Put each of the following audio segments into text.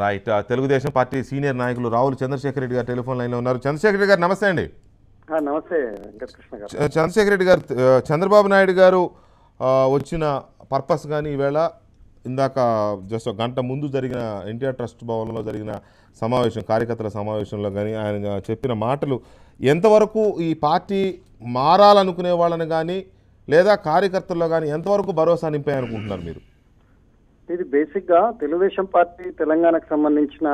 Right. Telugu Desam party senior నాయకులు రావుల చంద్రశేఖర్ రెడ్డి గారు telephone లైన్లో ఉన్నారు. చంద్రశేఖర్ రెడ్డి గారు నమస్తే అండి. నమస్తే వెంకటకృష్ణ గారు. చంద్రశేఖర్ రెడ్డి గారు, చంద్రబాబు నాయుడు గారు వచ్చిన పర్పస్ కానీ ఈవేళ ఇందాక జస్ట్ ఒక గంట ముందు జరిగిన ఎన్టీఆర్ ట్రస్ట్ భవన్లో జరిగిన సమావేశం, కార్యకర్తల సమావేశంలో కానీ ఆయన చెప్పిన మాటలు ఎంతవరకు ఈ పార్టీ మారాలనుకునే వాళ్ళని కానీ లేదా కార్యకర్తల్లో కానీ ఎంతవరకు భరోసా నింపాయనుకుంటున్నారు మీరు? ఇది బేసిక్ గా తెలుగుదేశం పార్టీ తెలంగాణకు సంబంధించిన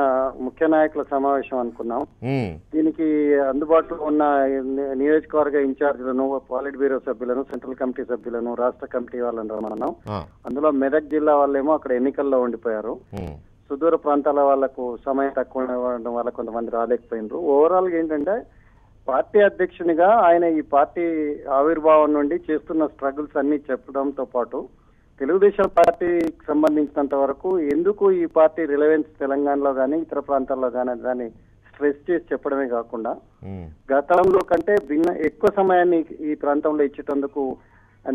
ముఖ్య నాయకుల సమావేశం అనుకున్నాం. దీనికి అందుబాటులో ఉన్న నియోజకవర్గ ఇన్ఛార్జీలను, పాలిట్ బ్యూరో సభ్యులను, సెంట్రల్ కమిటీ సభ్యులను, రాష్ట్ర కమిటీ వాళ్ళని రమ్మన్నాం. అందులో మెదక్ జిల్లా వాళ్ళేమో అక్కడ ఎన్నికల్లో ఉండిపోయారు. సుదూర ప్రాంతాల వాళ్లకు సమయం తక్కువ ఉండడం వల్ల కొంతమంది రాలేకపోయినారు. ఓవరాల్ గా ఏంటంటే పార్టీ అధ్యక్షునిగా ఆయన ఈ పార్టీ ఆవిర్భావం నుండి చేస్తున్న స్ట్రగుల్స్ అన్ని చెప్పడంతో పాటు తెలుగుదేశం పార్టీకి సంబంధించినంత వరకు ఎందుకు ఈ పార్టీ రిలవెన్స్ తెలంగాణలో కానీ ఇతర ప్రాంతాల్లో కానీ దాన్ని స్ట్రెస్ చేసి చెప్పడమే కాకుండా గతంలో కంటే ఎక్కువ సమయాన్ని ఈ ప్రాంతంలో ఇచ్చేటందుకు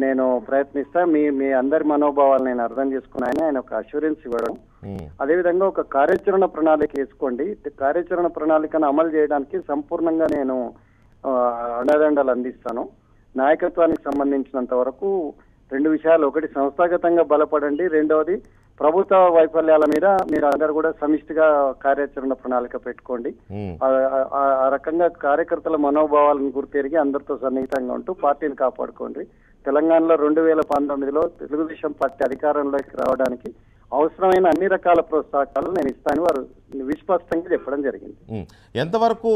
నేను ప్రయత్నిస్తా, మీ అందరి మనోభావాలు నేను అర్థం చేసుకున్నాయని ఆయన ఒక అష్యూరెన్స్ ఇవ్వడం, అదేవిధంగా ఒక కార్యాచరణ ప్రణాళిక వేసుకోండి, కార్యాచరణ ప్రణాళికను అమలు చేయడానికి సంపూర్ణంగా నేను అండదండలు అందిస్తాను, నాయకత్వానికి సంబంధించినంత వరకు రెండు విషయాలు, ఒకటి సంస్థాగతంగా బలపడండి, రెండవది ప్రభుత్వ వైఫల్యాల మీద మీరు అందరు కూడా సమిష్టిగా కార్యాచరణ ప్రణాళిక పెట్టుకోండి, ఆ రకంగా కార్యకర్తల మనోభావాలను గుర్తెరిగి అందరితో సన్నిహితంగా ఉంటూ పార్టీని కాపాడుకోండి, తెలంగాణలో 2019లో తెలుగుదేశం పార్టీ అధికారంలోకి రావడానికి అవసరమైన అన్ని రకాల ప్రోత్సాహకాలు నేను ఇస్తాను వారు విస్పష్టంగా చెప్పడం జరిగింది. ఎంతవరకు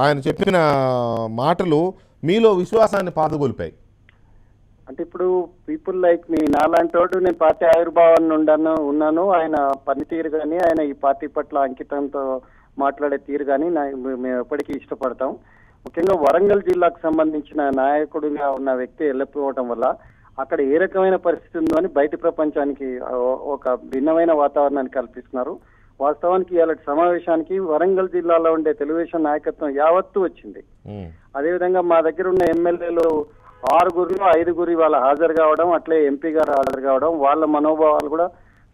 ఆయన చెప్పిన మాటలు మీలో విశ్వాసాన్ని పాతగొలిపాయి? అంటే ఇప్పుడు పీపుల్ లైక్ మీ నాలాంటి నేను పార్టీ ఆవిర్భావాన్ని ఉన్నాను, ఆయన పనితీరు కానీ ఆయన ఈ పార్టీ పట్ల అంకితంతో మాట్లాడే తీరు కానీ మేము ఎప్పటికీ ఇష్టపడతాం. ముఖ్యంగా వరంగల్ జిల్లాకు సంబంధించిన నాయకుడిగా ఉన్న వ్యక్తి వెళ్ళిపోవడం వల్ల అక్కడ ఏ రకమైన పరిస్థితి ఉందో అని బయట ప్రపంచానికి ఒక భిన్నమైన వాతావరణాన్ని కల్పిస్తున్నారు. వాస్తవానికి ఇలాంటి సమావేశానికి వరంగల్ జిల్లాలో ఉండే తెలుగుదేశం నాయకత్వం యావత్తు వచ్చింది. అదేవిధంగా మా దగ్గర ఉన్న ఎమ్మెల్యేలు 6 5 వాళ్ళ హాజరు కావడం, అట్లే ఎంపీ గారు హాజరు కావడం, వాళ్ళ మనోభావాలు కూడా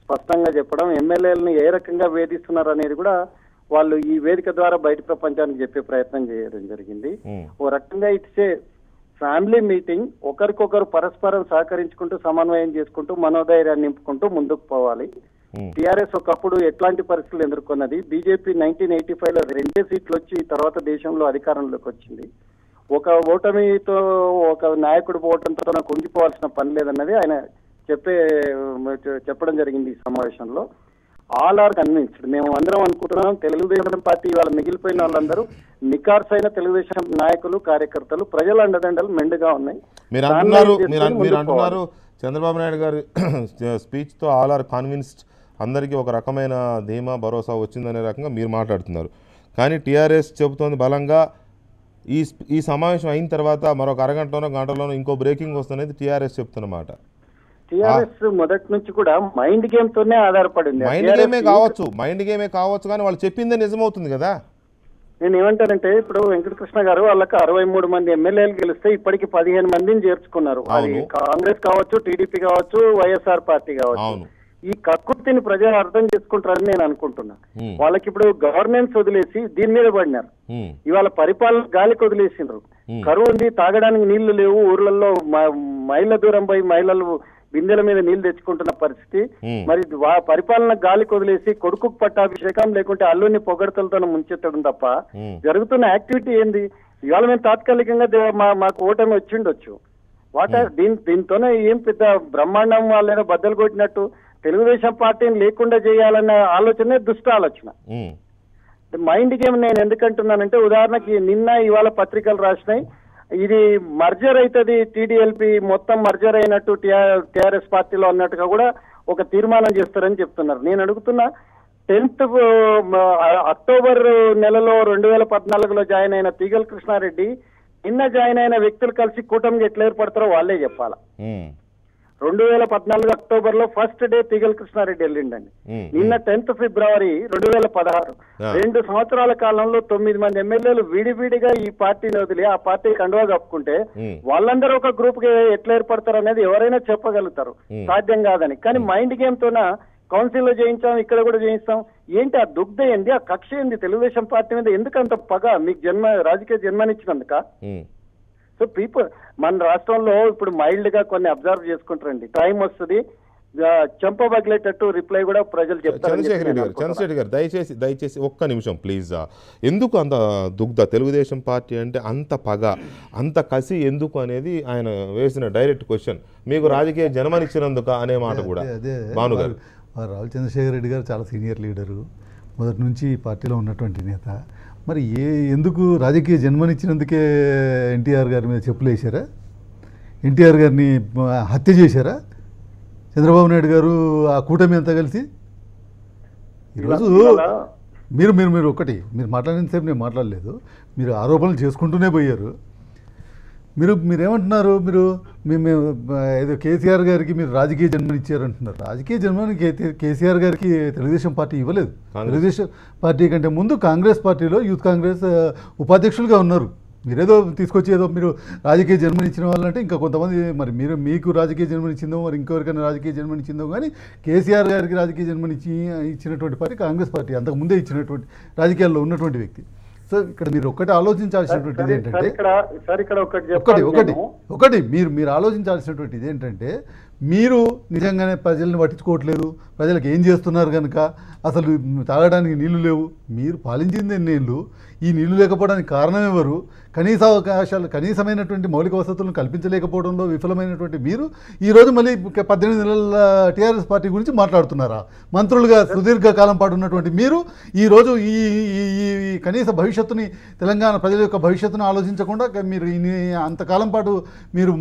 స్పష్టంగా చెప్పడం, ఎమ్మెల్యేలను ఏ రకంగా వేధిస్తున్నారు అనేది కూడా వాళ్ళు ఈ వేదిక ద్వారా బయట ప్రపంచానికి చెప్పే ప్రయత్నం చేయడం జరిగింది. ఓ రకంగా ఇట్స్ ఏ ఫ్యామిలీ మీటింగ్, ఒకరికొకరు పరస్పరం సహకరించుకుంటూ సమన్వయం చేసుకుంటూ మనోధైర్యాన్ని నింపుకుంటూ ముందుకు పోవాలి. టీఆర్ఎస్ ఒకప్పుడు ఎట్లాంటి పరిస్థితులు ఎదుర్కొన్నది, బీజేపీ 1985లో 2 సీట్లు వచ్చి తర్వాత దేశంలో అధికారంలోకి వచ్చింది. ఒక ఓటమితో ఒక నాయకుడు పోవడంతో నాకు కుంగిపోవాల్సిన పని లేదన్నది ఆయన చెప్పడం జరిగింది ఈ సమావేశంలో. ఆల్ ఆర్ కన్విన్స్డ్, మేము అందరం అనుకుంటున్నాం తెలుగుదేశం పార్టీ ఇవాళ మిగిలిపోయిన వాళ్ళందరూ నికార్సైన తెలుగుదేశం నాయకులు, కార్యకర్తలు, ప్రజల అండదండలు మెండుగా ఉన్నాయి. మీరు అంటున్నారు చంద్రబాబు నాయుడు గారి స్పీచ్ తో ఆల్ ఆర్ కన్విన్స్డ్, అందరికీ ఒక రకమైన ధీమా భరోసా వచ్చిందనే రకంగా మీరు మాట్లాడుతున్నారు. కానీ టీఆర్ఎస్ చెబుతోంది బలంగా ఈ సమావేశం అయిన తర్వాత మరొక అరగంటలోనో గంటలోనో ఇంకో బ్రేకింగ్ వస్తున్నది టీఆర్ఎస్ చెప్తున్నమాట. టీఆర్ఎస్ మొదటి నుంచి కూడా మైండ్ గేమ్ తోనే ఆధారపడింది. మైండ్ గేమే కావచ్చు కానీ వాళ్ళు చెప్పిందే నిజమవుతుంది కదా. నేను ఏమంటానంటే ఇప్పుడు వెంకటకృష్ణ గారు వాళ్ళకి 63 మంది ఎమ్మెల్యేలు గెలిస్తే ఇప్పటికి 15 మందిని చేర్చుకున్నారు. అది కాంగ్రెస్ కావచ్చు, టీడీపీ కావచ్చు, వైఎస్ఆర్ పార్టీ కావచ్చు. ఈ కక్కుర్తిని ప్రజలు అర్థం చేసుకుంటారని నేను అనుకుంటున్నా. వాళ్ళకి ఇప్పుడు గవర్నెన్స్ వదిలేసి దీని మీద పడినారు. ఇవాళ పరిపాలన గాలికి వదిలేసిండ్రు. కరువు ఉంది, తాగడానికి నీళ్లు లేవు, ఊర్లలో మైళ్ళ దూరం పోయి మహిళలు బిందెల మీద నీళ్లు తెచ్చుకుంటున్న పరిస్థితి. మరి పరిపాలన గాలికి వదిలేసి కొడుకు పట్టాభిషేకం లేకుంటే అల్లుని పొగడతలతో ముంచెత్తడం తప్ప జరుగుతున్న యాక్టివిటీ ఏంది? ఇవాళ మేము తాత్కాలికంగా మాకు ఓటమి వచ్చిండొచ్చు, దీంతోనే ఏం పెద్ద బ్రహ్మాండం వాళ్ళేదో బద్దలు కొట్టినట్టు తెలుగుదేశం పార్టీని లేకుండా చేయాలన్న ఆలోచనే దుష్ట ఆలోచన. మైండ్ గేమ్ నేను ఎందుకంటున్నానంటే ఉదాహరణకి నిన్న ఇవాళ పత్రికలు రాసినాయి, ఇది మర్జర్ అవుతుంది, టీడీఎల్పీ మొత్తం మర్జర్ అయినట్టు టీఆర్ఎస్ పార్టీలో అన్నట్టుగా కూడా ఒక తీర్మానం చేస్తారని చెప్తున్నారు. నేను అడుగుతున్నా, 10th అక్టోబర్ నెలలో 2014లో జాయిన్ అయిన తీగల కృష్ణారెడ్డి నిన్న జాయిన్ అయిన వ్యక్తులు కలిసి కూటమికి ఎట్లా ఏర్పడతారో వాళ్ళే చెప్పాలా. 2014 అక్టోబర్లో ఫస్ట్ డే తీగల కృష్ణారెడ్డి వెళ్ళిండండి. నిన్న 10th ఫిబ్రవరి 2016, 2 సంవత్సరాల కాలంలో 9 మంది ఎమ్మెల్యేలు విడివిడిగా ఈ పార్టీని వదిలి ఆ పార్టీ కండువా కప్పుకుంటే వాళ్ళందరూ ఒక గ్రూప్ కి ఎట్లా ఏర్పడతారు అనేది ఎవరైనా చెప్పగలుగుతారు, సాధ్యం కాదని. కానీ మైండ్ గేమ్ తోన కౌన్సిల్లో చేయించాం, ఇక్కడ కూడా చేయిస్తాం. ఏంటి ఆ దుగ్ధ ఏంది, ఆ కక్ష ఏంది తెలుగుదేశం పార్టీ మీద? ఎందుకంత పగ మీకు రాజకీయ జన్మనిచ్చినందుక? సో పీపుల్ మన రాష్ట్రంలో ఇప్పుడు మైల్డ్ గా కొన్ని అబ్జర్వ్ చేసుకుంటారండి. టైం వస్తుంది, చెంప పగిలేటట్టు రిప్లై కూడా ప్రజలు చెప్తారు. చంద్రశేఖర్ గారు దయచేసి ఒక్క నిమిషం ప్లీజ్. ఎందుకు అంత దుగ్ధ తెలుగుదేశం పార్టీ అంటే అంత పగ, అంత కసి ఎందుకు అనేది ఆయన వేసిన డైరెక్ట్ క్వశ్చన్. మీకు రాజకీయ జన్మనిచ్చినందుక అనే మాట కూడా. భానుగారు, రావుల చంద్రశేఖర్ రెడ్డి గారు చాలా సీనియర్ లీడరు, మొదటి నుంచి పార్టీలో ఉన్నటువంటి నేత. మరి ఎందుకు రాజకీయ జన్మనిచ్చినందుకే ఎన్టీఆర్ గారి మీద చెప్పులు వేశారా? ఎన్టీఆర్ గారిని హత్య చేశారా చంద్రబాబు నాయుడు గారు ఆ కూటమి అంతా కలిసి? ఈరోజు మీరు మీరు మీరు ఒకటి మీరు మాట్లాడినంతసేపు నేను మాట్లాడలేదు, మీరు ఆరోపణలు చేసుకుంటూనే పోయారు. మీరేమంటున్నారు? మేము ఏదో కేసీఆర్ గారికి మీరు రాజకీయ జన్మనిచ్చారు అంటున్నారు. రాజకీయ జన్మని కేసీఆర్ గారికి తెలుగుదేశం పార్టీ ఇవ్వలేదు. తెలుగుదేశం పార్టీ కంటే ముందు కాంగ్రెస్ పార్టీలో యూత్ కాంగ్రెస్ ఉపాధ్యక్షులుగా ఉన్నారు. మీరేదో తీసుకొచ్చి ఏదో మీరు రాజకీయ జన్మనిచ్చిన వాళ్ళంటే ఇంకా కొంతమంది మరి మీకు రాజకీయ జన్మనిచ్చిందో మరి ఇంకెవరికైనా రాజకీయ జన్మనిచ్చిందో, కానీ కేసీఆర్ గారికి రాజకీయ ఇచ్చినటువంటి పార్టీ కాంగ్రెస్ పార్టీ, అంతకుముందే ఇచ్చినటువంటి రాజకీయాల్లో ఉన్నటువంటి వ్యక్తి. సో ఇక్కడ మీరు ఒక్కటి ఆలోచించాల్సినటువంటిది ఏంటంటే ఒకటి మీరు ఆలోచించాల్సినటువంటిది ఏంటంటే, మీరు నిజంగానే ప్రజల్ని పట్టించుకోవట్లేదు, ప్రజలకు ఏం చేస్తున్నారు కనుక అసలు తాగడానికి నీళ్లు లేవు. మీరు పాలించింది ఎన్నేళ్ళు, ఈ నీళ్లు లేకపోవడానికి కారణం ఎవరు? కనీసమైనటువంటి మౌలిక వసతులను కల్పించలేకపోవడంలో విఫలమైనటువంటి మీరు ఈరోజు మళ్ళీ 18 నెలల టీఆర్ఎస్ పార్టీ గురించి మాట్లాడుతున్నారా? మంత్రులుగా సుదీర్ఘ కాలం పాటు ఉన్నటువంటి మీరు ఈరోజు ఈ కనీస భవిష్యత్తుని, తెలంగాణ ప్రజల యొక్క భవిష్యత్తును ఆలోచించకుండా మీరు అంతకాలం పాటు మీరు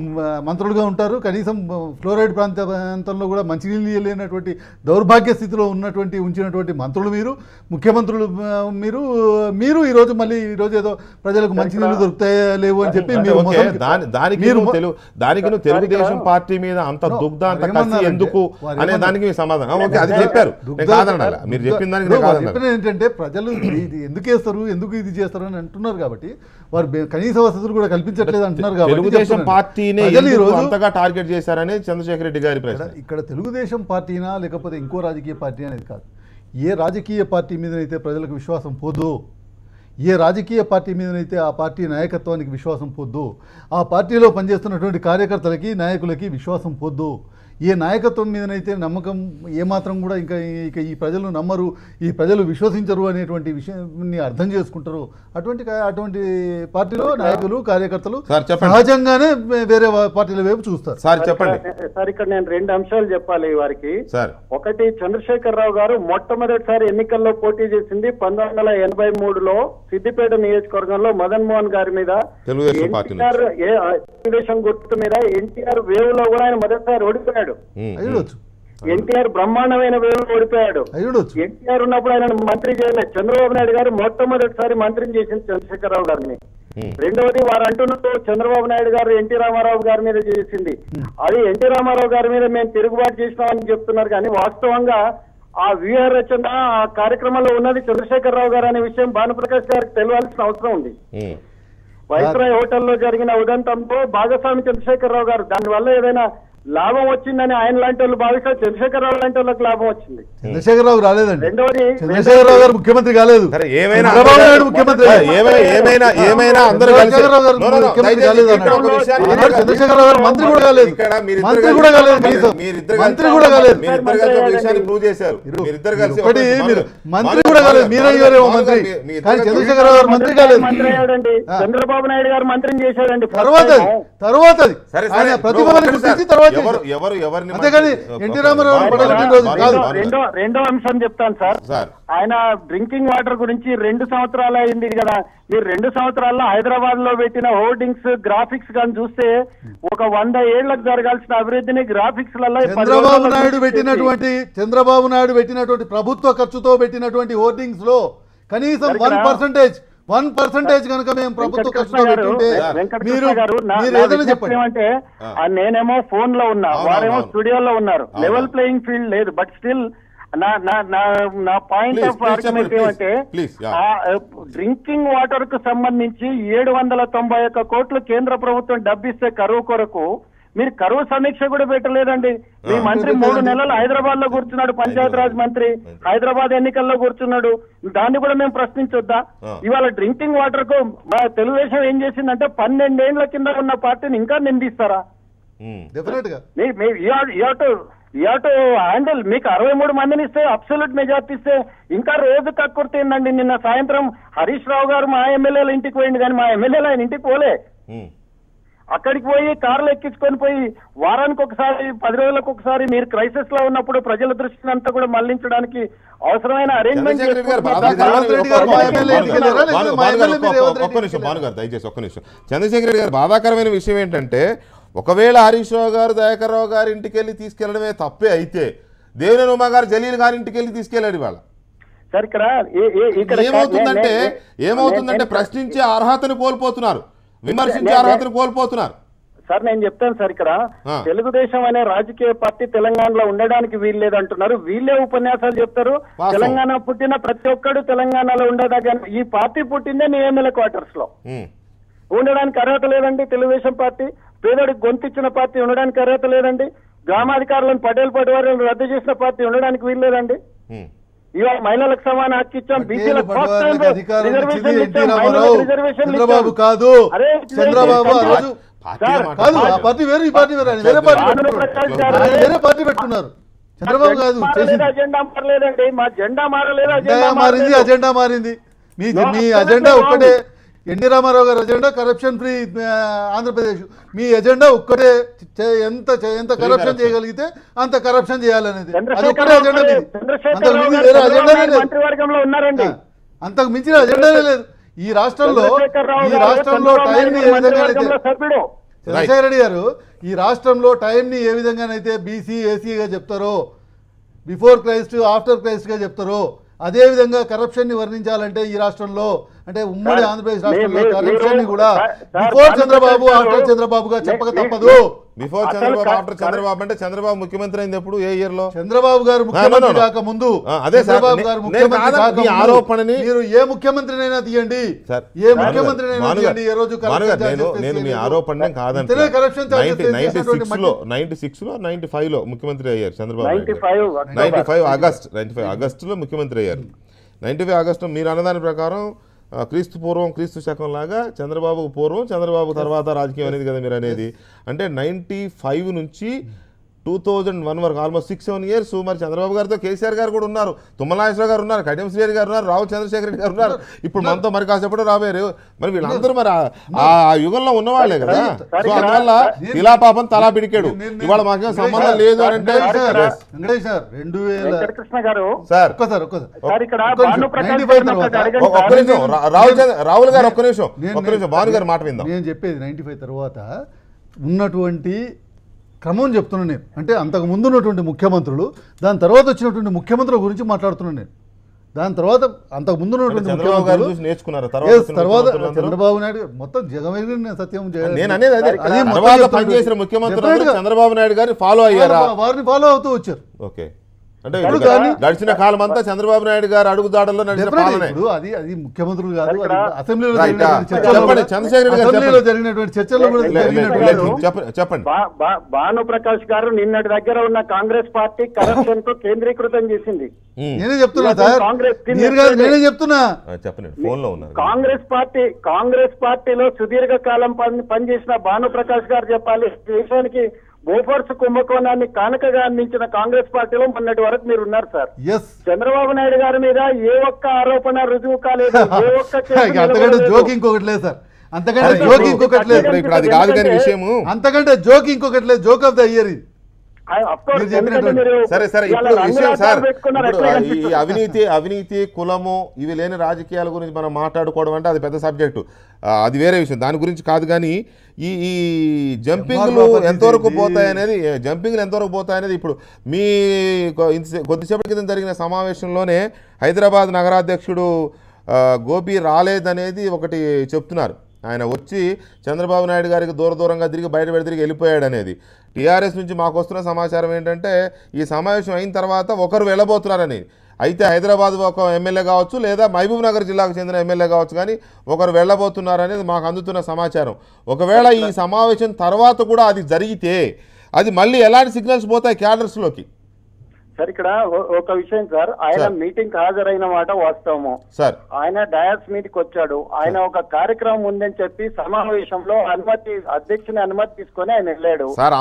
మంత్రులుగా ఉంటారు. కనీసం ఫ్లోరైడ్ ప్రాంతంలో కూడా మంచినీళ్ళు లేనటువంటి దౌర్భాగ్య స్థితిలో ఉంచినటువంటి మంత్రులు మీరు, ముఖ్యమంత్రులు మీరు ఈరోజు మళ్ళీ ఈరోజు ఏదో ప్రజలకు మంచినీళ్ళు దొరుకుతాయా లేవు అని చెప్పి దానికి తెలుగుదేశం పార్టీ మీద అంత దుగ్ధ అంత కసి ఎందుకు అనే దానికి మీ సమాధానం ఓకే, అది చెప్పారు. మీరు చెప్పిన దానికి ఏంటంటే ప్రజలు ఎందుకు వేస్తారు, ఎందుకు ఇది చేస్తారు అని అంటున్నారు కాబట్టి, వారు కనీస వసతులు కూడా కల్పించట్లేదు అంటున్నారు కాబట్టి తెలుగుదేశం పార్టీనే అంతగా టార్గెట్ చేశారని చంద్రశేఖర్ రెడ్డి గారి ప్రశ్న. ఇక్కడ తెలుగుదేశం పార్టీనా లేకపోతే ఇంకో రాజకీయ పార్టీ అనేది కాదు. ఏ రాజకీయ పార్టీ మీదనైతే ప్రజలకు విశ్వాసం పోదో, ఏ రాజకీయ పార్టీ మీదనైతే ఆ పార్టీ నాయకత్వానికి విశ్వాసం పోద్దు, ఆ పార్టీలో పనిచేస్తున్నటువంటి కార్యకర్తలకి నాయకులకి విశ్వాసం పోద్దు, ఏ నాయకత్వం మీదనైతే నమ్మకం ఏమాత్రం కూడా ఇక ఈ ప్రజలు నమ్మరు, ఈ ప్రజలు విశ్వసించరు అనేటువంటి విషయాన్ని అర్థం చేసుకుంటారు, అటువంటి పార్టీలో నాయకులు కార్యకర్తలు సహజంగానే వేరే పార్టీల వైపు చూస్తారు. సార్ చెప్పండి సార్. ఇక్కడ నేను 2 అంశాలు చెప్పాలి వారికి. ఒకటి, చంద్రశేఖరరావు గారు మొట్టమొదటిసారి ఎన్నికల్లో పోటీ చేసింది 1983లో సిద్దిపేట నియోజకవర్గంలో మదన్ మోహన్ గారి మీద, తెలుగుదేశం గుర్తు మీద. ఎన్టీఆర్ వేవ్ లో కూడా ఆయన మొదటిసారి ఓడిపోయాడు. ఎన్టీఆర్ బ్రహ్మాండమైన వేవ్ ఓడిపోయాడు. ఎన్టీఆర్ ఉన్నప్పుడు ఆయన మంత్రి చేయలేదు. చంద్రబాబు నాయుడు గారు మొట్టమొదటిసారి మంత్రిని చేసింది చంద్రశేఖరరావు గారిని. రెండవది, వారు అంటున్నట్టు చంద్రబాబు నాయుడు గారు ఎన్టీ రామారావు గారి మీద చేసింది, అది ఎన్టీ రామారావు గారి మీద మేము తిరుగుబాటు చేసినామని చెప్తున్నారు. కానీ వాస్తవంగా ఆ వ్యూహ రచన ఆ కార్యక్రమంలో ఉన్నది చంద్రశేఖరరావు గారు అనే విషయం భానుప్రకాష్ గారికి తెలియాల్సిన అవసరం ఉంది. వైస్రాయ్ హోటల్లో జరిగిన ఉదంతంతో భాగస్వామి చంద్రశేఖరరావు గారు, దానివల్ల ఏదైనా లాభం వచ్చిందని ఆయన లాంటి వాళ్ళు భావిస్తారు. చంద్రశేఖరరావు లాంటి వాళ్ళకి లాభం వచ్చింది. చంద్రశేఖరరావు రాలేదండి. రెండవది, చంద్రశేఖరరావు గారు ముఖ్యమంత్రి కాలేదు. ముఖ్యమంత్రి చంద్రశేఖరరావు గారు మంత్రి కూడా కాలేదు. మంత్రి కూడా కాలేదు. మంత్రి కూడా కాలేదు. మంత్రి కూడా కాలేదు. మీరయ్యారేమో మంత్రి, కానీ చంద్రశేఖరరావు గారు మంత్రి కాలేదు. మంత్రి అయ్యాడండి. చంద్రబాబు నాయుడు గారు మంత్రిని చేశాడండి. తర్వాత ఆయన ప్రతిభను గుర్తించి తర్వాత రెండో అంశం చెప్తాను సార్. ఆయన డ్రింకింగ్ వాటర్ గురించి 2 సంవత్సరాలు అయింది కదా. మీరు 2 సంవత్సరాల్లో హైదరాబాద్ లో పెట్టిన హోర్డింగ్స్, గ్రాఫిక్స్ కానీ చూస్తే ఒక 100 ఏళ్లకు జరగాల్సిన అభివృద్ధిని గ్రాఫిక్స్ లలో చంద్రబాబు నాయుడు పెట్టినటువంటి ప్రభుత్వ ఖర్చుతో పెట్టినటువంటి హోర్డింగ్స్ లో కనీసం 1% కనుక మేము ప్రభుత్వ ఖర్చుతో పెట్టుంటే మీరు ఏదైనా చెప్పండి. అంటే నేనేమో ఫోన్ లో ఉన్నా, వారేమో స్టూడియోలో ఉన్నారు. లెవెల్ ప్లేయింగ్ ఫీల్డ్ లేదు. బట్ స్టిల్ నా పాయింట్ ఆఫ్ ఆర్గ్యుమెంట్ ఏమంటే, డ్రింకింగ్ వాటర్ కు సంబంధించి 791 కోట్లు కేంద్ర ప్రభుత్వం డబ్బిస్తే కరువు కొరకు మీరు కరువు సమీక్ష కూడా పెట్టలేదండి. మీ మంత్రి 3 నెలలు హైదరాబాద్ లో కూర్చున్నాడు, పంచాయతీరాజ్ మంత్రి హైదరాబాద్ ఎన్నికల్లో కూర్చున్నాడు. దాన్ని కూడా మేము ప్రశ్నించొద్దా? ఇవాళ డ్రింకింగ్ వాటర్ కు తెలుగుదేశం ఏం చేసిందంటే 12 ఏళ్ల కింద ఉన్న పార్టీని ఇంకా నిందిస్తారా? హ్యాండిల్ మీకు 63 మందిని ఇస్తే అబ్సల్యూట్ మెజార్టీ ఇస్తే ఇంకా రోజు కక్కుర్తిందండి. నిన్న సాయంత్రం హరీష్ రావు గారు మా ఎమ్మెల్యేల ఇంటికి పోయింది, కానీ మా ఎమ్మెల్యేలు ఆయన ఇంటికి పోలే. అక్కడికి పోయి కార్లు ఎక్కించుకొని పోయి వారానికి ఒకసారి 10 రోజులకు ఒకసారి మీరు క్రైసిస్ లో ఉన్నప్పుడు ప్రజల దృష్టిని అంతా కూడా మళ్లించడానికి అవసరమైన అరేంజ్మెంట్. దయచేసి ఒక్క నిమిషం. చంద్రశేఖర్ రెడ్డి గారు, బాధాకరమైన విషయం ఏంటంటే ఒకవేళ హరీష్ రావు గారు దయాకర్ రావు గారి ఇంటికి వెళ్ళి తీసుకెళ్లడమే తప్పే అయితే దేవినేని ఉమా గారు జలీల్ గారి ఇంటికి వెళ్ళి తీసుకెళ్లాడు ఇవాళ. సార్ ఇక్కడ ఏమవుతుందంటే ప్రశ్నించే అర్హతను కోల్పోతున్నారు, విమర్శించే అర్హతను కోల్పోతున్నారు. సార్ నేను చెప్తాను సార్, ఇక్కడ తెలుగుదేశం అనే రాజకీయ పార్టీ తెలంగాణలో ఉండడానికి వీల్లేదంటున్నారు. వీళ్ళే ఉపన్యాసాలు చెప్తారు. తెలంగాణ పుట్టిన ప్రతి ఒక్కడు తెలంగాణలో ఉండదా, ఈ పార్టీ పుట్టిందే నీ ఎమ్మెల్యే క్వార్టర్స్ లో ఉండడానికి అర్హత లేదండి. తెలుగుదేశం పార్టీ పేదోడికి గొంతిచ్చిన పార్టీ ఉండడానికి అర్హత లేదండి. గ్రామాధికారులను పటేల్ పటివారీలను రద్దు చేసిన పార్టీ ఉండడానికి వీల్లేదండి. ఇవాళ మహిళలకు సమాన హక్కు ఇచ్చాం, బీసీలకు చంద్రబాబు కాదు, చంద్రబాబు పార్టీ వేరు, ఈ పార్టీ వేరే వేరే పార్టీ పెట్టుకున్నారు. చంద్రబాబు కాదు, అజెండా మారలేదండి. మా జెండా మారలేదు, మారింది, అజెండా మారింది. మీ అజెండా ఒక్కటే. ఎన్టీ రామారావు గారి అజెండా కరప్షన్ ఫ్రీ ఆంధ్రప్రదేశ్. మీ ఎజెండా ఒక్కటే, ఎంత కరప్షన్ చేయగలిగితే అంత కరప్షన్ చేయాలనేది. అది ఒక్కటే అజెండా. మంత్రివర్గంలో ఉన్నారండి, అంతకు మించిన అజెండానే లేదు ఈ రాష్ట్రంలో. టైంని ఏ విధంగా చంద్రశేఖర్ రెడ్డి గారు ఈ రాష్ట్రంలో టైంని ఏ విధంగానైతే బీసీ ఏసీగా చెప్తారో, బిఫోర్ క్రైస్ట్ ఆఫ్టర్ క్రైస్ట్ గా చెప్తారో, అదే విధంగా కరప్షన్ ని వర్ణించాలంటే ఈ రాష్ట్రంలో అంటే ఉమ్మడి ఆంధ్రప్రదేశ్ రాష్ట్రంలో కరప్షన్ ని కూడా బిఫోర్ చంద్రబాబు ఆఫ్టర్ చంద్రబాబుగా చెప్పక తప్పదు. బిఫోర్ చంద్రబాబు ఆఫ్టర్ చంద్రబాబు అంటే చంద్రబాబు ముఖ్యమంత్రి అయింది ఎప్పుడు, ఏ ఇయర్ లో? చంద్రబాబు గారు ముఖ్యమంత్రి కాక ముందు. చంద్రబాబు గారు ముఖ్యమంత్రి ఆరోపణని మీరు ఏ ముఖ్యమంత్రినైనా తీయండి, ఏ ముఖ్యమంత్రినైనా తీయండి, ఏ రోజు నేను మీ ఆరోపణ కాదంటే 96 లో 95 లో ముఖ్యమంత్రి అయ్యారు చంద్రబాబు. 95 ఆగస్టులో ముఖ్యమంత్రి అయ్యారు. 95 ఆగస్టు మీరు అన్నదాని ప్రకారం క్రీస్తు పూర్వం క్రీస్తు శకం లాగా చంద్రబాబు పూర్వం చంద్రబాబు తర్వాత రాజకీయం అనేది కదా మీరు అనేది. అంటే 95 నుంచి 2001 వరకు ఆల్మోస్ట్ 6-7 ఇయర్స్ మరి చంద్రబాబు గారితో కేసీఆర్ గారు కూడా ఉన్నారు, తుమ్మలాశ్వర గారు ఉన్నారు, కడియం శ్రీహరి గారు ఉన్నారు, రావు చంద్రశేఖర్ రెడ్డి గారు ఉన్నారు, ఇప్పుడు మనతో మరి కాసేపట్లో రాబోయారు. మరి వీళ్ళందరూ మరి ఆ యుగంలో ఉన్నవాళ్లే కదా. సో అందువల్ల ఇలా పాపం తలా పిడికాడు, ఇవాళ మాకేం సంబంధం లేదు అని అంటే. రాహుల్ గారు ఒక్క నిమిషం భాను గారు మాట విందాం. నేను చెప్పేది 95 తర్వాత ఉన్నటువంటి క్రమం చెప్తున్నాను నేను. అంటే అంతకు ముందు ఉన్నటువంటి ముఖ్యమంత్రులు, దాని తర్వాత వచ్చినటువంటి ముఖ్యమంత్రుల గురించి మాట్లాడుతున్నాను నేను. దాని తర్వాత అంతకు ముందు ఉన్నటువంటి ముఖ్యమంత్రులు నేర్చుకున్నారు. తర్వాత చంద్రబాబు నాయుడు మొత్తం జగమెరిగిన సత్యం పనిచేసిన ముఖ్యమంత్రులు చంద్రబాబు నాయుడు గారిని ఫాలో అయ్యారా? వారిని ఫాలో అవుతూ వచ్చారు. ఓకే, అంటే గడిచిన కాలం అంతా చంద్రబాబు నాయుడు గారు అడుగుదాడల్లో అది ముఖ్యమంత్రులు కాదు, అసెంబ్లీలో జరిగినటువంటి చర్చల్లో చెప్పండి. భానుప్రకాష్ గారు నిన్నటి దగ్గర ఉన్న కాంగ్రెస్ పార్టీ కరప్షన్ తో కేంద్రీకృతం చేసింది. నేనే చెప్తున్నా సార్, నేనే చెప్తున్నా. చెప్పండి, ఫోన్ లో ఉన్నారు. కాంగ్రెస్ పార్టీలో సుదీర్ఘ కాలం పనిచేసిన భానుప్రకాష్ గారు చెప్పాలి, దేశానికి బోఫోర్స్ కుంభకోణాన్ని కానుకగా అందించిన కాంగ్రెస్ పార్టీలో మొన్నటి వరకు మీరు ఉన్నారు సార్. చంద్రబాబు నాయుడు గారి మీద ఏ ఒక్క ఆరోపణ రుజువు కాలేదు, ఏ ఒక్క జోక్ ఇంకొకటి లేదు సార్, అంతకంటే జోక్ ఇంకొకటి లేదు, అంతకంటే జోక్ ఇంకొకటి లేదు. జోక్ ఆఫ్ ద ఇయర్ ఇది. సరే సరే, ఇప్పుడు విషయం సార్, ఈ అవినీతి కులము ఇవి లేని రాజకీయాల గురించి మనం మాట్లాడుకోవడం అంటే అది పెద్ద సబ్జెక్టు, అది వేరే విషయం, దాని గురించి కాదు. కానీ ఈ జంపింగ్లు ఎంతవరకు పోతాయనేది ఇప్పుడు మీ కొద్దిసేపటి క్రితం జరిగిన సమావేశంలోనే హైదరాబాద్ నగరాధ్యక్షుడు గోపి రాలేదనేది ఒకటి చెప్తున్నారు. ఆయన వచ్చి చంద్రబాబు నాయుడు గారికి దూరంగా తిరిగి బయట తిరిగి వెళ్ళిపోయాడు అనేది. టీఆర్ఎస్ నుంచి మాకు వస్తున్న సమాచారం ఏంటంటే ఈ సమావేశం అయిన తర్వాత ఒకరు వెళ్ళబోతున్నారని. అయితే హైదరాబాద్ ఒక ఎమ్మెల్యే కావచ్చు లేదా మహబూబ్ నగర్ జిల్లాకు చెందిన ఎమ్మెల్యే కావచ్చు, కానీ ఒకరు వెళ్ళబోతున్నారు అనేది మాకు అందుతున్న సమాచారం. ఒకవేళ ఈ సమావేశం తర్వాత కూడా అది జరిగితే అది మళ్ళీ ఎలాంటి సిగ్నల్స్ పోతాయి క్యాడర్స్లోకి? సార్ ఇక్కడ ఒక విషయం సార్, ఆయన మీటింగ్ హాజరైన మాట వాస్తవము సార్. ఆయన డయాస్ మీదకి వచ్చాడు, ఆయన ఒక కార్యక్రమం ఉందని చెప్పి సమావేశంలో అధ్యక్షుని అనుమతి తీసుకొని ఆయన వెళ్ళాడు సార్.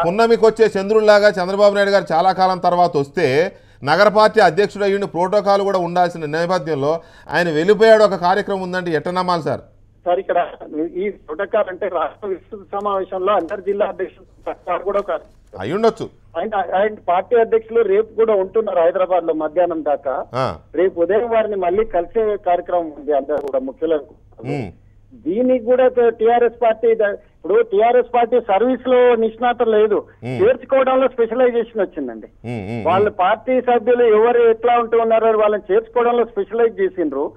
పున్నమికి వచ్చే చంద్రుడిలాగా చంద్రబాబు నాయుడు గారు చాలా కాలం తర్వాత వస్తే నగర పార్టీ అధ్యక్షుడు అయ్యిండి, ప్రోటోకాల్ కూడా ఉండాల్సిన నేపథ్యంలో ఆయన వెళ్ళిపోయాడు, ఒక కార్యక్రమం ఉందంటే ఎట్ట నమ్మాలి సార్? సార్ ఇక్కడ ఈ ప్రోటోకాల్ అంటే రాష్ట్ర విస్తృత సమావేశంలో అంతర్ జిల్లా అధ్యక్షులు కూడా ఒక అయి ఉండొచ్చు. ఆయన పార్టీ అధ్యక్షులు రేపు కూడా ఉంటున్నారు హైదరాబాద్ లో మధ్యాహ్నం దాకా. రేపు ఉదయం వారిని మళ్ళీ కలిసే కార్యక్రమం ఉంది అందరూ కూడా ముఖ్యులకు. దీనికి కూడా టిఆర్ఎస్ పార్టీ ఇప్పుడు టిఆర్ఎస్ పార్టీ సర్వీస్ లో నిష్ణాత లేదు, చేర్చుకోవడంలో స్పెషలైజేషన్ వచ్చిందండి. వాళ్ళ పార్టీ సభ్యులు ఎవరు ఎట్లా ఉంటూ ఉన్నారో వాళ్ళని చేర్చుకోవడంలో స్పెషలైజ్ చేసిండ్రు.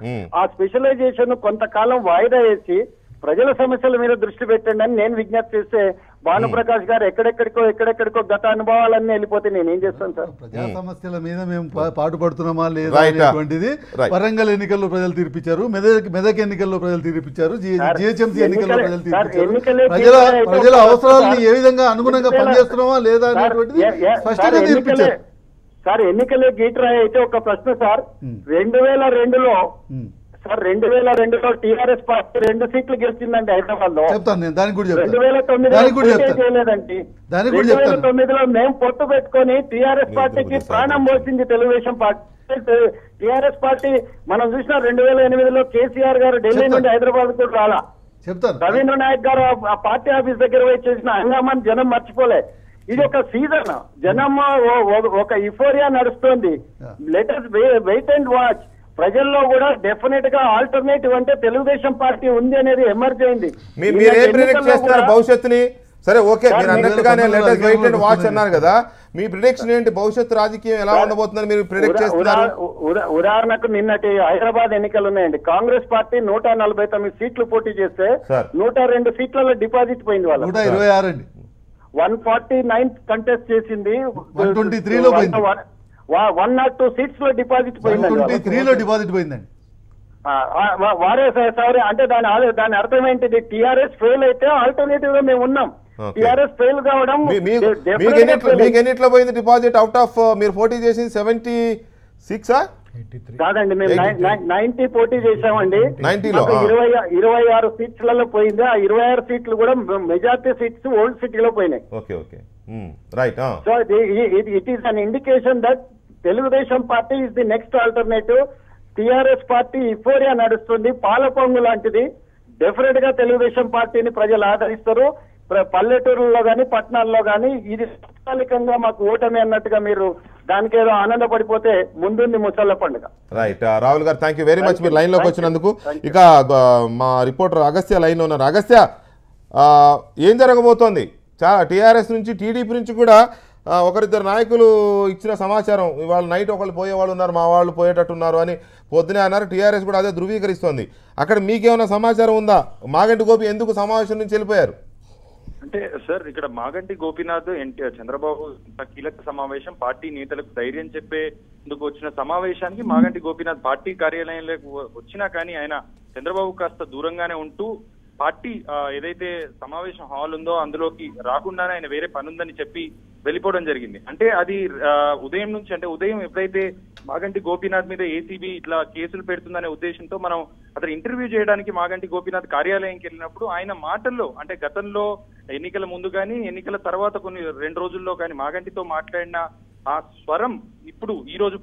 ఆ స్పెషలైజేషన్ కొంతకాలం వాయిదా వేసి ప్రజల సమస్యల మీద దృష్టి పెట్టండి అని నేను విజ్ఞప్తి చేస్తే భానుప్రకాష్ గారు ఎక్కడెక్కడికో గత అనుభవాలన్నీ వెళ్ళిపోతే నేనేం చేస్తాను సార్? ప్రజా సమస్యల మీద మేము పాటుపడుతున్నామా లేదా అనేటువంటిది వరంగల్ ఎన్నికల్లో ప్రజలు తీర్పిచ్చారు, మెదక్ ఎన్నికల్లో ప్రజలు తీర్పిచ్చారు, జిహెచ్ఎంసీ ఎన్నికల్లో ప్రజలు తీర్పిచ్చారు. ప్రజల అవసరాలను ఏ విధంగా అనుగుణంగా పనిచేస్తున్నామా లేదా అనేటువంటిది స్పష్టంగా తీర్పిచ్చారు సార్. ఎన్నికలే గీటరాయి అయితే ఒక ప్రశ్న సార్, 2002లో సార్ 2002లో టీఆర్ఎస్ పార్టీ 2 సీట్లు గెలిచిందండి హైదరాబాద్ లో. 2009 చేయలేదండి. 2009లో మేము పొత్తు పెట్టుకొని టీఆర్ఎస్ పార్టీకి ప్రాణం పోసింది తెలుగుదేశం పార్టీ. టీఆర్ఎస్ పార్టీ మనం చూసిన 2008లో కేసీఆర్ గారు ఢిల్లీ నుండి హైదరాబాద్ కూడా రాలా. రవీంద్ర నాయక్ గారు ఆ పార్టీ ఆఫీస్ దగ్గర పోయి చేసిన హంగామాన్ని జనం మర్చిపోలే. ఇది ఒక సీజన్, జనం ఒక యుఫోరియా నడుస్తుంది. Let us wait and watch. ప్రజల్లో కూడా డెఫినెట్ గా ఆల్టర్నేటివ్ అంటే తెలుగుదేశం పార్టీ ఉంది అనేది ఎమర్జ్ అయింది. భవిష్యత్తుని సరే ఓకే, మీరు అన్నట్టుగానే let us wait and watch అన్నారు కదా, మీ ప్రిడిక్షన్ ఏంటి? భవిష్యత్తు రాజకీయం ఎలా ఉండబోతుందని మీరు ప్రిడిక్ట్ చేస్తున్నారు? ఉదాహరణకు నిన్నటి హైదరాబాద్ ఎన్నికలు ఉన్నాయండి. కాంగ్రెస్ పార్టీ 149 సీట్లు పోటీ చేస్తే 102 సీట్లలో డిపాజిట్ పోయింది. వాళ్ళ 149 కంటెస్ట్ చేసింది, 102 సీట్స్ లో డిపాజిట్ పోయిందండి. వారే సారీ అంటే దాని అర్థం ఏంటిది? టీఆర్ఎస్ ఫెయిల్ అయితే ఆల్టర్నేటివ్ గా మేము ఉన్నాం. టీఆర్ఎస్ ఫెయిల్ కావడం ఎన్నిట్లో పోయింది డిపాజిట్? అవుట్ ఆఫ్ మీరు పోటీ చేసింది 76 కాదండి, మేము 90 పోటీ చేశామండి. 26 సీట్లలో పోయింది. ఆ 26 సీట్లు కూడా మెజార్టీ సీట్స్ ఓల్డ్ సిటీలో పోయినాయి. So it is an indication that Telugu Desam party is the next alternative. TRS party euphoria నడుస్తుంది, పాలపొంగు లాంటిది. డెఫినెట్ గా తెలుగుదేశం పార్టీని ప్రజలు ఆదరిస్తారు. పల్లెటూరులో గాని పట్టణాల్లో గాని ఇది తాత్కాలికంగా మాకు ఓటమి అన్నట్టుగా మీరు దానికి ఏదో ఆనందపడిపోతే ముందుంది ముసళ్ళ పండుగ. రైట్ రాహుల్ గారు, థ్యాంక్ యూ వెరీ మచ్ మీరు లైన్ లోకి వచ్చినందుకు. ఇక మా రిపోర్టర్ అగస్త్య లైన్ లో ఉన్నారు. అగస్త్య, ఏం జరగబోతోంది? చాలా టీఆర్ఎస్ నుంచి టీడీపీ నుంచి కూడా ఒకరిద్దరు నాయకులు ఇచ్చిన సమాచారం, ఇవాళ నైట్ ఒకళ్ళు పోయేవాళ్ళు ఉన్నారు, మా వాళ్ళు పోయేటట్టున్నారు అని పొద్దునే అన్నారు. టీఆర్ఎస్ కూడా అదే ధృవీకరిస్తోంది. అక్కడ మీకేమైనా సమాచారం ఉందా? మాగంటి గోపి ఎందుకు సమావేశం నుంచి వెళ్ళిపోయారు? అంటే సార్ ఇక్కడ మాగంటి గోపీనాథ్ చంద్రబాబు కీలక సమావేశం, పార్టీ నేతలకు ధైర్యం చెప్పేందుకు వచ్చిన సమావేశానికి మాగంటి గోపీనాథ్ పార్టీ కార్యాలయంలోకి వచ్చినా కానీ ఆయన చంద్రబాబు కాస్త దూరంగానే ఉంటూ పార్టీ ఏదైతే సమావేశం హాల్ ఉందో అందులోకి రాకుండానే ఆయన వేరే పని ఉందని చెప్పి వెళ్ళిపోవడం జరిగింది. అంటే అది ఉదయం నుంచి, అంటే ఉదయం ఎప్పుడైతే మాగంటి గోపీనాథ్ మీద ఏసీబీ ఇట్లా కేసులు పెడుతుందనే ఉద్దేశంతో మనం అతను ఇంటర్వ్యూ చేయడానికి మాగంటి గోపీనాథ్ కార్యాలయంకి వెళ్ళినప్పుడు ఆయన మాటల్లో, అంటే గతంలో ఎన్నికల ముందు కానీ ఎన్నికల తర్వాత కొన్ని 2 రోజుల్లో కానీ మాగంటితో మాట్లాడిన ఆ స్వరం ఇప్పుడు ఈ రోజు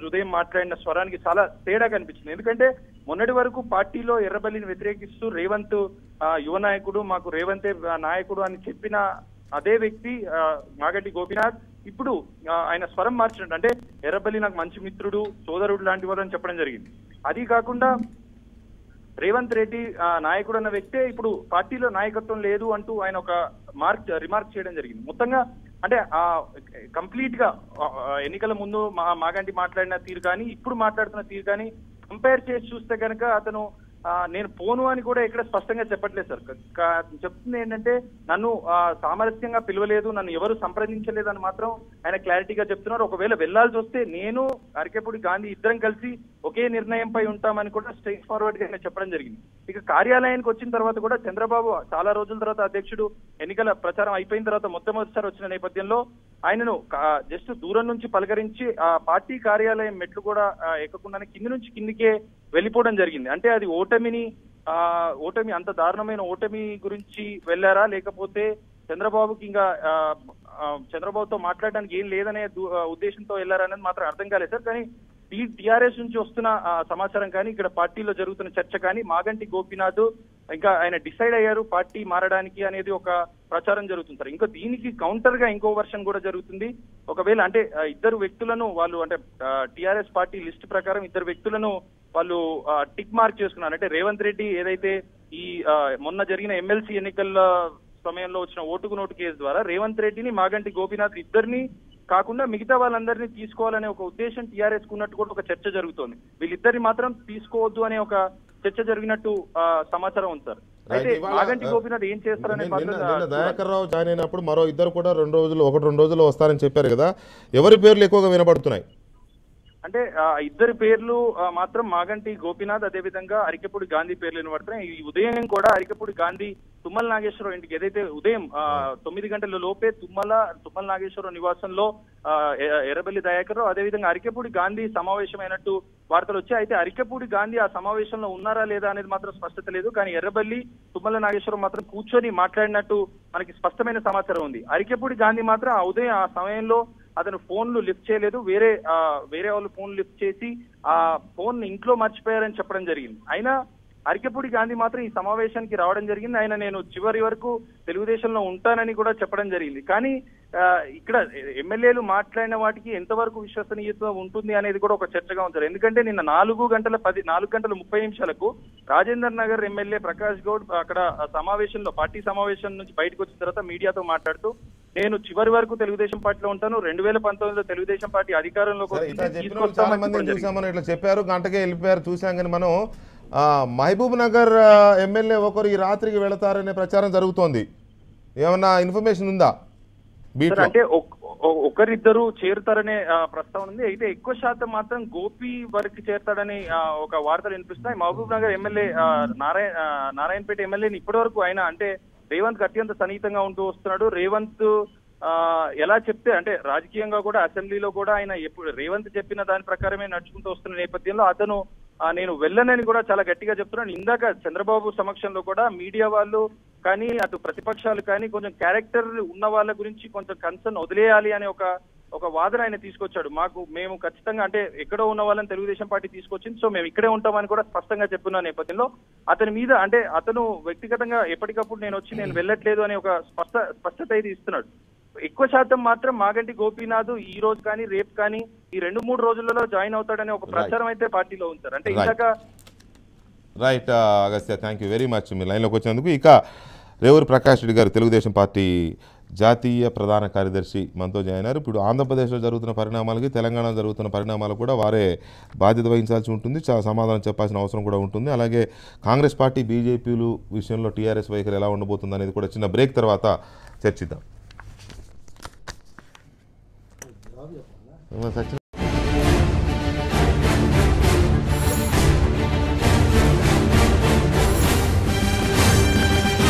ఉదయం మాట్లాడిన స్వరానికి చాలా తేడా కనిపించింది. ఎందుకంటే మొన్నటి వరకు పార్టీలో ఎర్రబల్లిని వ్యతిరేకిస్తూ రేవంత్ యువ నాయకుడు, మాకు రేవంతే నాయకుడు అని చెప్పిన అదే వ్యక్తి మాగంటి గోపీనాథ్ ఇప్పుడు ఆయన స్వరం మార్చినట్టు, అంటే ఎర్రబల్లి నాకు మంచి మిత్రుడు, సోదరుడు లాంటి వారు అని చెప్పడం జరిగింది. అది కాకుండా రేవంత్ రెడ్డి నాయకుడు అన్న వ్యక్తే ఇప్పుడు పార్టీలో నాయకత్వం లేదు అంటూ ఆయన ఒక రిమార్క్ చేయడం జరిగింది. మొత్తంగా అంటే కంప్లీట్ గా ఎన్నికల ముందు మాగంటి మాట్లాడిన తీరు కానీ ఇప్పుడు మాట్లాడుతున్న తీరు కానీ కంపేర్ చేసి చూస్తే కనుక అతను నేను పోను అని కూడా ఇక్కడ స్పష్టంగా చెప్పట్లేదు సార్. చెప్తుంది ఏంటంటే నన్ను సామరస్యంగా పిలవలేదు, నన్ను ఎవరు సంప్రదించలేదు అని మాత్రం ఆయన క్లారిటీగా చెప్తున్నారు. ఒకవేళ వెళ్లాల్సి వస్తే నేను అరికెపూడి గాంధీ ఇద్దరం కలిసి ఒకే నిర్ణయంపై ఉంటామని కూడా స్ట్రైట్ ఫార్వర్డ్ గా ఆయన చెప్పడం జరిగింది. ఇక కార్యాలయానికి వచ్చిన తర్వాత కూడా చంద్రబాబు చాలా రోజుల తర్వాత అధ్యక్షుడు ఎన్నికల ప్రచారం అయిపోయిన తర్వాత మొట్టమొదటిసారి వచ్చిన నేపథ్యంలో ఆయనను జస్ట్ దూరం నుంచి పలకరించి ఆ పార్టీ కార్యాలయం మెట్లు కూడా ఎక్కకుండానే కింది నుంచి కిందికే వెళ్ళిపోవడం జరిగింది. అంటే అది ఓటమి అంత దారుణమైన ఓటమి గురించి వెళ్లారా, లేకపోతే చంద్రబాబుకి ఇంకా చంద్రబాబుతో మాట్లాడడానికి ఏం లేదనే ఉద్దేశంతో వెళ్లారా అనేది మాత్రం అర్థం కాలేదు సార్. కానీ టీఆర్ఎస్ నుంచి వస్తున్న సమాచారం కానీ ఇక్కడ పార్టీలో జరుగుతున్న చర్చ కానీ మాగంటి గోపీనాథ్ ఇంకా ఆయన డిసైడ్ అయ్యారు పార్టీ మారడానికి అనేది ఒక ప్రచారం జరుగుతుంది సార్. ఇంకా దీనికి కౌంటర్ గా ఇంకో వర్షన్ కూడా జరుగుతుంది. ఒకవేళ అంటే ఇద్దరు వ్యక్తులను వాళ్ళు అంటే టీఆర్ఎస్ పార్టీ లిస్ట్ ప్రకారం ఇద్దరు వ్యక్తులను వాళ్ళు టిక్ మార్క్ చేసుకున్నారు. అంటే రేవంత్ రెడ్డి ఏదైతే ఈ మొన్న జరిగిన ఎమ్మెల్సీ ఎన్నికల సమయంలో వచ్చిన ఓటుకు నోటు కేసు ద్వారా రేవంత్ రెడ్డిని మాగంటి గోపీనాథ్ ఇద్దరిని కాకుండా మిగతా వాళ్ళందరినీ తీసుకోవాలనే ఒక ఉద్దేశం టీఆర్ఎస్ కున్నట్టు కూడా ఒక చర్చ జరుగుతోంది. వీళ్ళిద్దరిని మాత్రం తీసుకోవద్దు అనే ఒక చర్చ జరిగినట్టు సమాచారం ఉంది సార్. అయితే మాగంటి గోపీనాథ్ ఏం చేస్తారనే దయాకర్ రావు జాయిన్ అయినప్పుడు మరో ఇద్దరు కూడా 2 రోజుల్లో వస్తారని చెప్పారు కదా, ఎవరి పేర్లు ఎక్కువగా వినపడుతున్నాయి? అంటే ఇద్దరి పేర్లు మాత్రం మాగంటి గోపీనాథ్ అదేవిధంగా అరికెపూడి గాంధీ పేర్లు వినబడుతున్నాయి. ఈ ఉదయం కూడా అరికెపూడి గాంధీ తుమ్మల నాగేశ్వరరావు ఇంటికి ఏదైతే ఉదయం 9 గంటల లోపే తుమ్మల నాగేశ్వరరావు నివాసంలో ఎర్రబెల్లి దయాకర్ రావు అదేవిధంగా అరికెపూడి గాంధీ సమావేశమైనట్టు వార్తలు వచ్చాయి. అయితే అరికెపూడి గాంధీ ఆ సమావేశంలో ఉన్నారా లేదా అనేది మాత్రం స్పష్టత లేదు. కానీ ఎర్రబెల్లి తుమ్మల నాగేశ్వరరావు మాత్రం కూర్చొని మాట్లాడినట్టు మనకి స్పష్టమైన సమాచారం ఉంది. అరికెపూడి గాంధీ మాత్రం ఆ ఉదయం ఆ సమయంలో అతను ఫోన్లు లిఫ్ట్ చేయలేదు, వేరే వాళ్ళు ఫోన్ లిఫ్ట్ చేసి ఆ ఫోన్ ఇంట్లో మర్చిపోయారని చెప్పడం జరిగింది. అయినా అరికెపూడి గాంధీ మాత్రం ఈ సమావేశానికి రావడం జరిగింది. ఆయన నేను చివరి వరకు తెలుగుదేశంలో ఉంటానని కూడా చెప్పడం జరిగింది. కానీ ఇక్కడ ఎమ్మెల్యేలు మాట్లాడిన వాటికి ఎంతవరకు విశ్వసనీయత ఉంటుంది అనేది కూడా ఒక చర్చగా ఉంది. ఎందుకంటే నిన్న 4 గంటల 30 నిమిషాలకు రాజేందర్ నగర్ ఎమ్మెల్యే ప్రకాష్ గౌడ్ అక్కడ సమావేశంలో పార్టీ సమావేశం నుంచి బయటకు వచ్చిన తర్వాత మీడియాతో మాట్లాడుతూ నేను చివరి వరకు తెలుగుదేశం పార్టీలో ఉంటాను, 2019లో తెలుగుదేశం పార్టీ అధికారంలోకి ఇట్లా చెప్పారు, గంటకే వెళ్ళిపోయారు చూసాం. కానీ మనం మహబూబ్ నగర్ ఎమ్మెల్యే ఒకరు ఈ రాత్రికి వెళతారనే ప్రచారం జరుగుతోంది, ఏమన్నా ఇన్ఫర్మేషన్ ఉందా? అంటే ఒకరిద్దరు చేరుతారనే ప్రస్తావన ఉంది. అయితే ఎక్కువ శాతం మాత్రం గోపి వరకు చేరుతాడని ఒక వార్తలు వినిపిస్తున్నాయి. మహబూబ్ నగర్ ఎమ్మెల్యే నారాయణపేట ఎమ్మెల్యేని ఇప్పటి వరకు ఆయన అంటే రేవంత్ అత్యంత సన్నిహితంగా ఉంటూ వస్తున్నాడు. రేవంత్ ఎలా చెప్తే అంటే రాజకీయంగా కూడా అసెంబ్లీలో కూడా ఆయన ఎప్పుడు రేవంత్ చెప్పిన దాని ప్రకారమే నడుచుకుంటూ వస్తున్న నేపథ్యంలో అతను నేను వెళ్ళనని కూడా చాలా గట్టిగా చెప్తున్నాను. ఇందాక చంద్రబాబు సమక్షంలో కూడా మీడియా వాళ్ళు కానీ అటు ప్రతిపక్షాలు కానీ కొంచెం క్యారెక్టర్ ఉన్న వాళ్ళ గురించి కొంచెం కన్సర్న్ వదిలేయాలి అనే ఒక వాదన ఆయన తీసుకొచ్చాడు. మేము ఖచ్చితంగా అంటే ఎక్కడో ఉన్న వాళ్ళని తెలుగుదేశం పార్టీ తీసుకొచ్చింది, సో మేము ఇక్కడే ఉంటామని కూడా స్పష్టంగా చెప్పున్న నేపథ్యంలో అతని మీద అంటే అతను వ్యక్తిగతంగా ఎప్పటికప్పుడు నేను వెళ్ళట్లేదు అనే ఒక స్పష్టత అయితే ఇస్తున్నాడు. ఎక్కువ శాతం మాత్రం మాగంటి గోపీనాథ్ ఈ రోజు కానీ రేపు కానీ ఈ 2-3 రోజులలో జాయిన్ అవుతాడనే ఒక ప్రచారం అయితే పార్టీలో ఉంచారు. అంటే ఇందాక right Agastya, thank you very much మీ లైన్లోకి వచ్చినందుకు. ఇక రేవూరి ప్రకాష్ రెడ్డి గారు తెలుగుదేశం పార్టీ జాతీయ ప్రధాన కార్యదర్శి మనతో జాయిన్ అయ్యారు. ఇప్పుడు ఆంధ్రప్రదేశ్లో జరుగుతున్న పరిణామాలకి తెలంగాణలో జరుగుతున్న పరిణామాలు కూడా వారే బాధ్యత వహించాల్సి ఉంటుంది, చాలా సమాధానం చెప్పాల్సిన అవసరం కూడా ఉంటుంది. అలాగే కాంగ్రెస్ పార్టీ బీజేపీలు విషయంలో టీఆర్ఎస్ వైఖరి ఎలా ఉండబోతుంది అనేది కూడా చిన్న బ్రేక్ తర్వాత చర్చిద్దాం.